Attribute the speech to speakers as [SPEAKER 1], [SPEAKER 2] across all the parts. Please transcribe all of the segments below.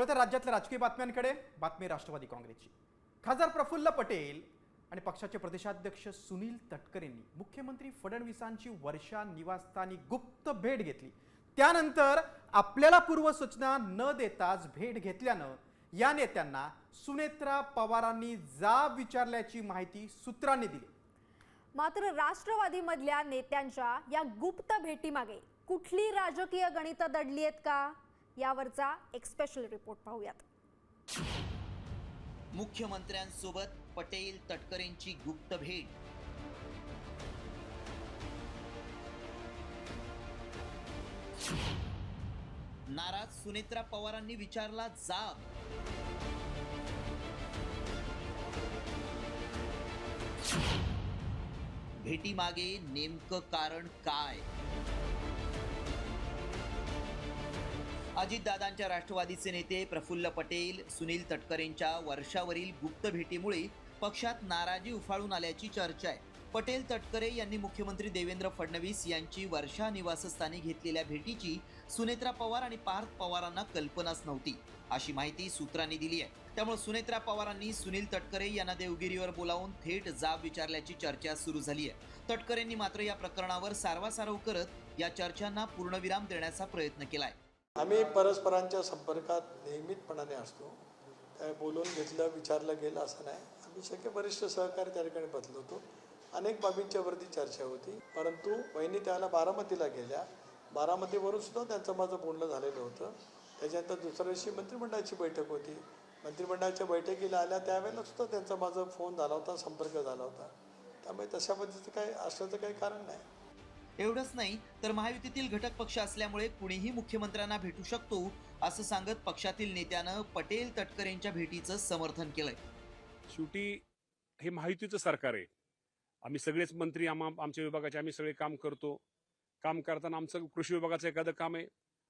[SPEAKER 1] तर राज्यातल्या राजकीय बातम्यांकडे बातमी राष्ट्रवादी काँग्रेसची। खासदार प्रफुल्ल पटेल आणि पक्षाचे प्रदेशाध्यक्ष सुनील तटकरेंनी मुख्यमंत्री फडणवीसांची वर्षा निवासस्थानी गुप्त भेट घेतली। त्यानंतर आपल्याला पूर्वसूचना न देताच भेट घेतल्यानं या नेत्यांना सुनेत्रा पवारांनी जाब विचारल्याची माहिती सूत्रांनी दिली।
[SPEAKER 2] मात्र राष्ट्रवादीमधल्या नेत्यांच्या या गुप्त भेटीमागे कुठली राजकीय गणितं दडली आहेत का, यावरचा एक स्पेशल रिपोर्ट पाहूयात।
[SPEAKER 3] मुख्यमंत्र्यांसोबत पटेल तटकरेंची गुप्त भेट। नाराज सुनेत्रा पवारांनी विचारला जाब। भेटीमागे नेमकं कारण काय? अजितदादांच्या राष्ट्रवादीचे नेते प्रफुल्ल पटेल सुनील तटकरेंच्या वर्षावरील गुप्त भेटीमुळे पक्षात नाराजी उफाळून आल्याची चर्चा आहे। पटेल तटकरे यांनी मुख्यमंत्री देवेंद्र फडणवीस यांची वर्षा निवासस्थानी घेतलेल्या भेटीची सुनेत्रा पवार आणि पार्थ पवारांना कल्पनाच नव्हती, अशी माहिती सूत्रांनी दिली आहे। त्यामुळे सुनेत्रा पवारांनी सुनील तटकरे यांना देवगिरीवर बोलावून थेट जाब विचारल्याची चर्चा सुरू झाली आहे। तटकरेंनी मात्र या प्रकरणावर सारवासारव करत या चर्चांना पूर्णविराम देण्याचा प्रयत्न केलाय।
[SPEAKER 4] आम्ही परस्परांच्या संपर्कात नियमितपणाने असतो। काय बोलून घेतलं विचारलं गेलं असं नाही। आम्ही शक्य वरिष्ठ सहकारी त्या ठिकाणी बदलवतो। अनेक बाबींच्या वरती चर्चा होती, परंतु वहिनी त्याला बारामतीला गेल्या। बारामतीवरून सुद्धा त्यांचं माझं बोलणं झालेलं होतं। त्याच्यानंतर दुसऱ्या दिवशी मंत्रिमंडळाची बैठक होती। मंत्रिमंडळाच्या बैठकीला आल्या त्यावेळेला सुद्धा त्यांचा माझा फोन झाला होता, संपर्क झाला होता। त्यामुळे तशा पद्धतीचं काही असल्याचं काही कारण नाही।
[SPEAKER 3] एवढंच नाही तर महायुतीतील घटक पक्ष असल्यामुळे कुणीही मुख्यमंत्र्यांना भेटू शकतो, असं सांगत पक्षातील नेत्यानं पटेल तटकरेंच्या भेटीचं समर्थन केलंय।
[SPEAKER 5] शेवटी हे महायुतीचं सरकार आहे। आम्ही सगळेच मंत्री आमच्या विभागाचे आम्ही सगळे काम करतो। काम करताना आमचं कृषी विभागाचं एखादं काम आहे,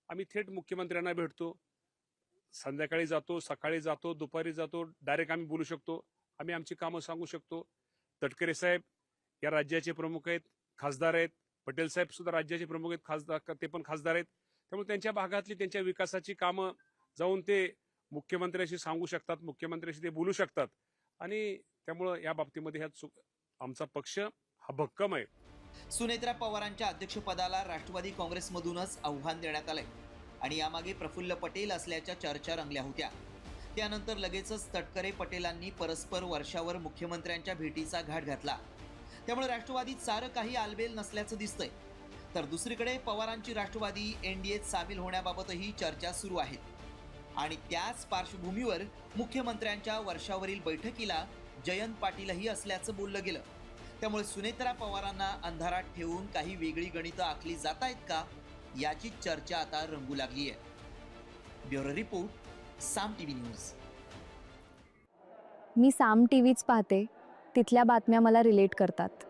[SPEAKER 5] आम्ही थेट मुख्यमंत्र्यांना भेटतो। संध्याकाळी जातो, सकाळी जातो, दुपारी जातो, डायरेक्ट आम्ही बोलू शकतो। आम्ही आमची कामं सांगू शकतो। तटकरे साहेब या राज्याचे प्रमुख आहेत, खासदार आहेत। पटेल साहेब सुद्धा राज्याचे प्रमुख आहेत, खासदार ते पण खासदार आहेत। त्यामुळे त्यांच्या भागातली त्यांच्या विकासाची कामं जाऊन ते मुख्यमंत्र्यांशी सांगू शकतात, मुख्यमंत्र्यांशी ते बोलू शकतात। आणि त्यामुळे या बाबतीमध्ये आमचा पक्ष हा भक्कम आहे।
[SPEAKER 3] सुनेत्रा पवारांच्या अध्यक्षपदाला राष्ट्रवादी काँग्रेसमधूनच आव्हान देण्यात आलंय आणि यामागे प्रफुल्ल पटेल असल्याच्या चर्चा रंगल्या होत्या। त्यानंतर लगेचच तटकरे पटेलांनी परस्पर वर्षावर मुख्यमंत्र्यांच्या भेटीचा घाट घातला। त्यामुळे राष्ट्रवादीत सारं काही आलबेल नसल्याचं दिसतंय। तर दुसरीकडे पवारांची राष्ट्रवादी एनडीएत सामील होण्याबाबतही चर्चा सुरू आहेत। आणि त्याच पार्श्वभूमीवर मुख्यमंत्र्यांच्या वर्षावरील बैठकीला जयंत पाटीलही असल्याचं बोललं गेलं। त्यामुळे सुनेत्रा पवारांना अंधारात ठेवून काही वेगळी गणितं आखली जात आहेत का, याची चर्चा आता रंगू लागली आहे। ब्युरो रिपोर्ट, साम टीव्ही न्यूज।
[SPEAKER 6] मी साम टीव्हीच पाहते, तिथल्या बातम्या मला रिलेट करतात।